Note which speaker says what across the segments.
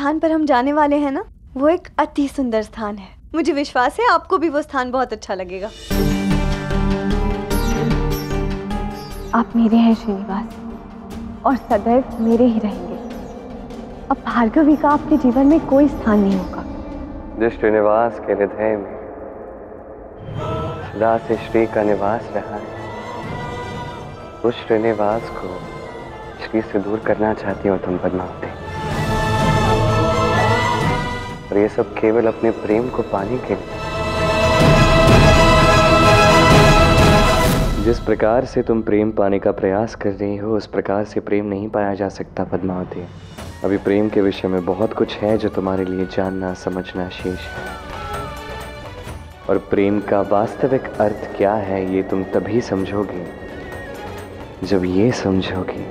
Speaker 1: स्थान पर हम जाने वाले हैं ना, वो एक अति सुंदर स्थान है। मुझे विश्वास है आपको भी वो स्थान बहुत अच्छा लगेगा। आप मेरे हैं श्रीनिवास, और सदैव मेरे ही रहेंगे। अब भार्गवी का आपके जीवन में कोई स्थान नहीं होगा।
Speaker 2: जिस श्रीनिवास के हृदय में सदा से श्री का निवास रहा है, उस श्रीनिवास को श्री से दूर करना चाहती हो तुम पद्मावती। और ये सब केवल अपने प्रेम को पाने के लिए। जिस प्रकार से तुम प्रेम पाने का प्रयास कर रही हो, उस प्रकार से प्रेम नहीं पाया जा सकता पद्मावती। अभी प्रेम के विषय में बहुत कुछ है जो तुम्हारे लिए जानना समझना शेष है। और प्रेम का वास्तविक अर्थ क्या है ये तुम तभी समझोगे जब ये समझोगे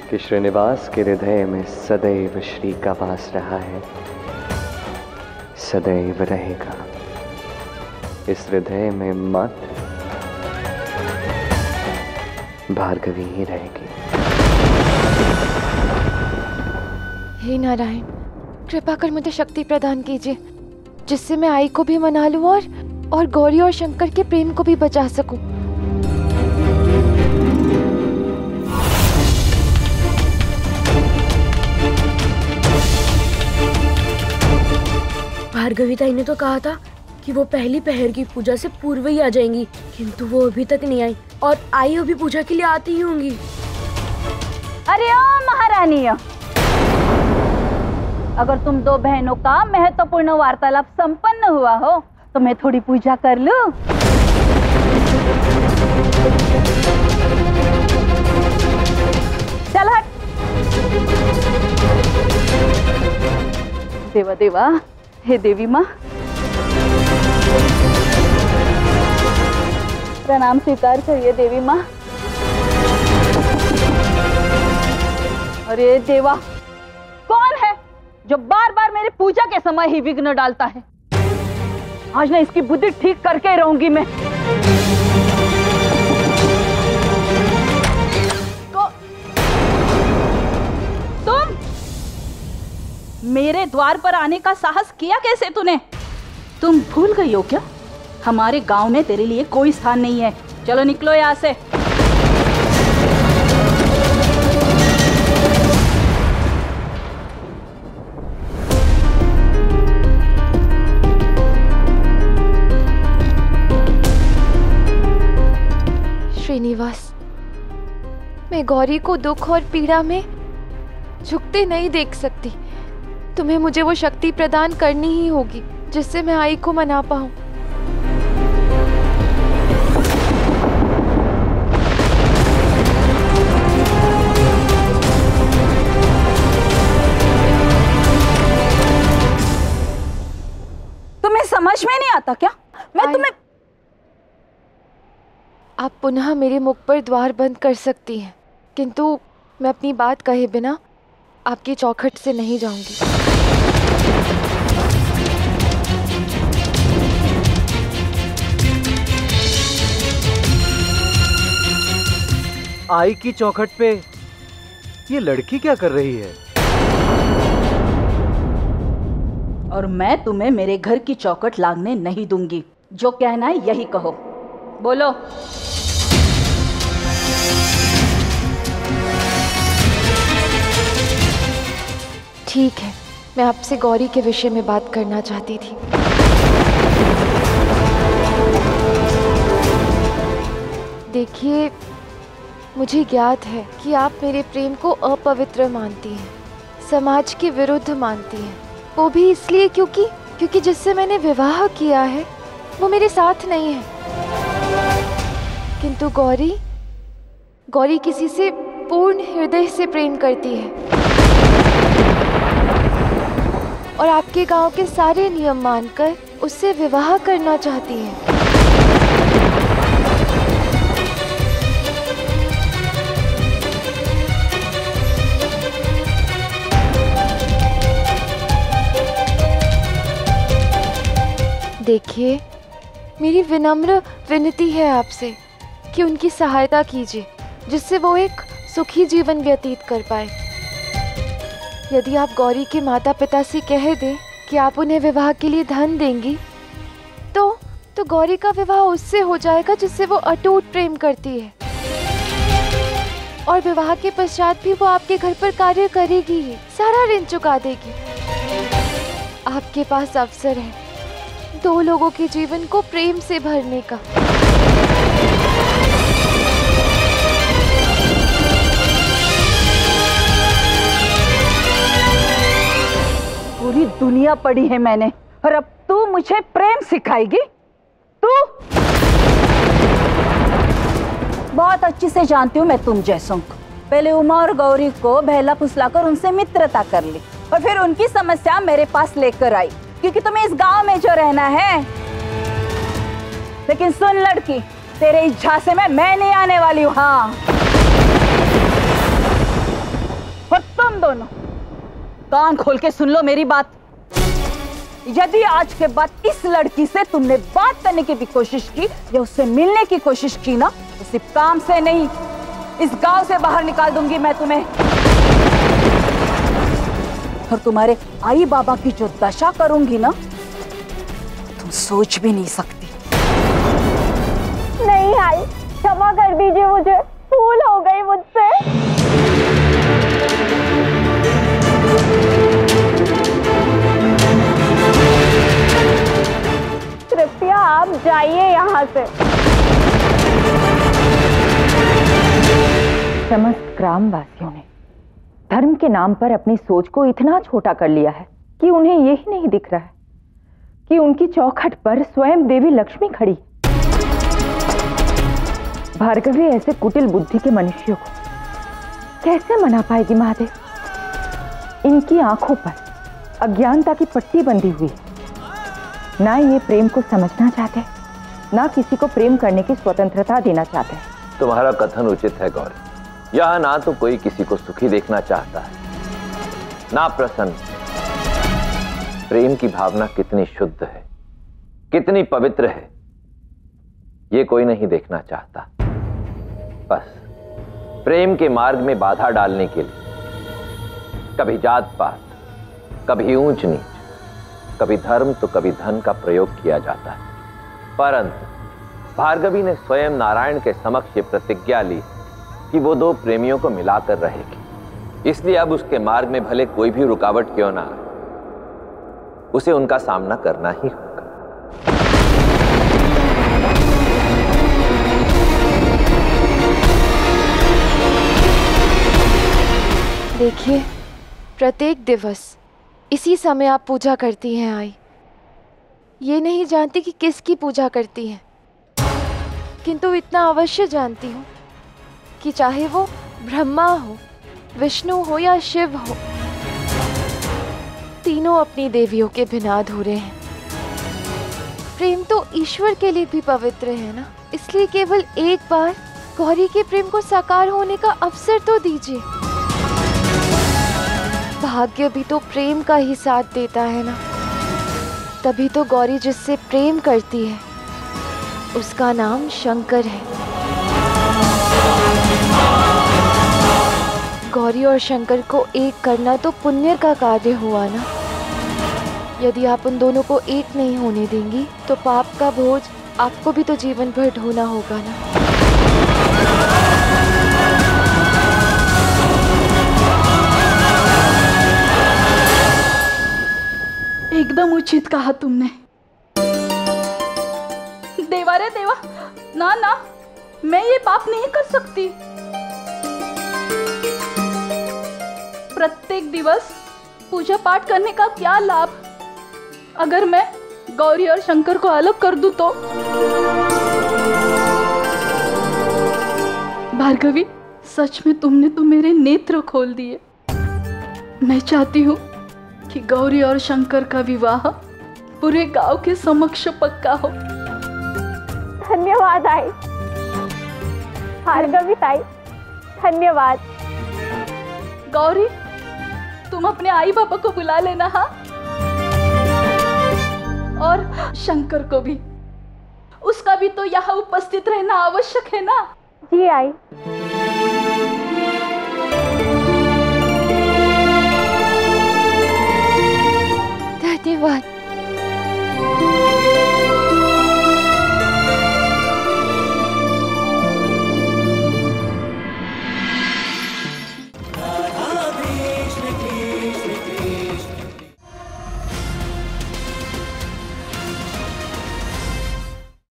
Speaker 2: कि श्रीनिवास के हृदय में सदैव श्री का वास रहा है, सदैव रहेगा। इस हृदय में मात्र भार्गवी ही रहेगी।
Speaker 3: हे नारायण, कृपा कर मुझे शक्ति प्रदान कीजिए जिससे मैं आई को भी मना लूं और गौरी और शंकर के प्रेम को भी बचा सकूं।
Speaker 4: भार्गवी ताई ने तो कहा था कि वो पहली पहर की पूजा से पूर्व ही आ जाएंगी, किंतु वो अभी तक नहीं आई और आई अभी पूजा के लिए आती ही होंगी।
Speaker 5: अरे ओ महारानी, अगर तुम दो बहनों का महत्वपूर्ण वार्तालाप संपन्न हुआ हो तो मैं थोड़ी पूजा कर लूं। चल हट। देवा देवा, हे देवी माँ, प्रणाम स्वीकार करिए देवी माँ। अरे देवा, कौन है जो बार बार मेरी पूजा के समय ही विघ्न डालता है? आज ना इसकी बुद्धि ठीक करके रहूंगी मैं। तुम मेरे द्वार पर आने का साहस किया कैसे तूने? तुम भूल गई हो क्या? हमारे गांव में तेरे लिए कोई स्थान नहीं है। चलो निकलो यहाँ से।
Speaker 3: श्रीनिवास, मैं गौरी को दुख और पीड़ा में झुकते नहीं देख सकती। तुम्हें मुझे वो शक्ति प्रदान करनी ही होगी जिससे मैं आई को मना पाऊं।
Speaker 5: तुम्हें समझ में नहीं आता क्या? मैं तुम्हें
Speaker 3: आप पुनः मेरे मुख पर द्वार बंद कर सकती हैं, किंतु मैं अपनी बात कहे बिना आपकी चौखट से नहीं जाऊंगी।
Speaker 6: आई की चौखट पे ये लड़की क्या कर रही है?
Speaker 5: और मैं तुम्हें मेरे घर की चौखट लागने नहीं दूंगी। जो कहना है यही कहो। बोलो।
Speaker 3: ठीक है, मैं आपसे गौरी के विषय में बात करना चाहती थी। देखिए, मुझे ज्ञात है कि आप मेरे प्रेम को अपवित्र मानती हैं, समाज के विरुद्ध मानती हैं। वो भी इसलिए क्योंकि जिससे मैंने विवाह किया है वो मेरे साथ नहीं है। किंतु गौरी किसी से पूर्ण हृदय से प्रेम करती है और आपके गांव के सारे नियम मानकर उससे विवाह करना चाहती है। देखिए, मेरी विनम्र विनती है आपसे कि उनकी सहायता कीजिए जिससे वो एक सुखी जीवन व्यतीत कर पाए। यदि आप गौरी के माता पिता से कह दें कि आप उन्हें विवाह के लिए धन देंगी, तो गौरी का विवाह उससे हो जाएगा जिससे वो अटूट प्रेम करती है, और विवाह के पश्चात भी वो आपके घर पर कार्य करेगी ही, सारा ऋण चुका देगी। आपके पास अवसर है 2 लोगों के जीवन को प्रेम से भरने का।
Speaker 5: पूरी दुनिया पढ़ी है मैंने, और अब तू मुझे प्रेम सिखाएगी? तू? बहुत अच्छी से जानती हूँ मैं तुम जैसों को। पहले उमा और गौरी को बहला फुसलाकर उनसे मित्रता कर ली, और फिर उनकी समस्या मेरे पास लेकर आई, क्योंकि तुम्हें इस गांव में जो रहना है। लेकिन सुन लड़की, तेरे इस झांसे में मैं नहीं आने वाली हूँ। हाँ, और तुम दोनों कान खोल के सुन लो मेरी बात। यदि आज के बाद इस लड़की से तुमने बात करने की भी कोशिश की या उससे मिलने की कोशिश की ना, तो सिर्फ काम से नहीं, इस गांव से बाहर निकाल दूंगी मैं तुम्हें। और तुम्हारे आई बाबा की जो दशा करूंगी ना, तुम सोच भी नहीं सकती।
Speaker 1: नहीं आई, क्षमा कर दीजिए मुझे, भूल हो गई मुझसे। कृपया आप जाइए यहाँ से।
Speaker 7: समस्त ग्रामवासियों ने धर्म के नाम पर अपनी सोच को इतना छोटा कर लिया है कि उन्हें यही नहीं दिख रहा है कि उनकी चौखट पर स्वयं देवी लक्ष्मी खड़ी। भार्गवी ऐसे कुटिल बुद्धि के मनुष्यों को कैसे मना पाएगी महादेव? इनकी आंखों पर अज्ञानता की पट्टी बंधी हुई है। ना ये प्रेम को समझना चाहते, ना किसी को प्रेम करने की स्वतंत्रता देना चाहते।
Speaker 8: तुम्हारा कथन उचित है गौरी। यह ना तो कोई किसी को सुखी देखना चाहता है, ना प्रसन्न। प्रेम की भावना कितनी शुद्ध है, कितनी पवित्र है, ये कोई नहीं देखना चाहता। बस प्रेम के मार्ग में बाधा डालने के लिए कभी जात पात, कभी ऊंच नीच, कभी धर्म तो कभी धन का प्रयोग किया जाता है। परंतु भार्गवी ने स्वयं नारायण के समक्ष ये प्रतिज्ञा ली कि वो 2 प्रेमियों को मिलाकर रहेगी। इसलिए अब उसके मार्ग में भले कोई भी रुकावट क्यों ना आए, उसे उनका सामना करना ही होगा।
Speaker 3: देखिए, प्रत्येक दिवस इसी समय आप पूजा करती हैं आई। ये नहीं जानती कि किसकी पूजा करती हैं, किंतु इतना अवश्य जानती हूँ कि चाहे वो ब्रह्मा हो, विष्णु हो या शिव हो, तीनों अपनी देवियों के बिना अधूरे हैं। प्रेम तो ईश्वर के लिए भी पवित्र है ना, इसलिए केवल एक बार गौरी के प्रेम को साकार होने का अवसर तो दीजिए। भाग्य भी तो प्रेम का ही साथ देता है ना, तभी तो गौरी जिससे प्रेम करती है उसका नाम शंकर है। गौरी और शंकर को एक करना तो पुण्य का कार्य हुआ ना। यदि आप उन दोनों को एक नहीं होने देंगी तो पाप का बोझ आपको भी तो जीवन भर ढोना होगा ना।
Speaker 5: एकदम उचित कहा तुमने। देवा रे देवा, ना ना, मैं ये पाप नहीं कर सकती। प्रत्येक दिवस पूजा पाठ करने का क्या लाभ अगर मैं गौरी और शंकर को अलग कर दूं तो? भार्गवी, सच में तुमने तो मेरे नेत्र खोल दिए। मैं चाहती हूँ कि गौरी और शंकर का विवाह पूरे गांव के समक्ष पक्का हो।
Speaker 1: धन्यवाद आई, भार्गवी ताई, धन्यवाद।
Speaker 5: गौरी, तुम अपने आई बाबा को बुला लेना। हाँ, और शंकर को भी, उसका भी तो यहाँ उपस्थित रहना आवश्यक है ना।
Speaker 1: जी आई।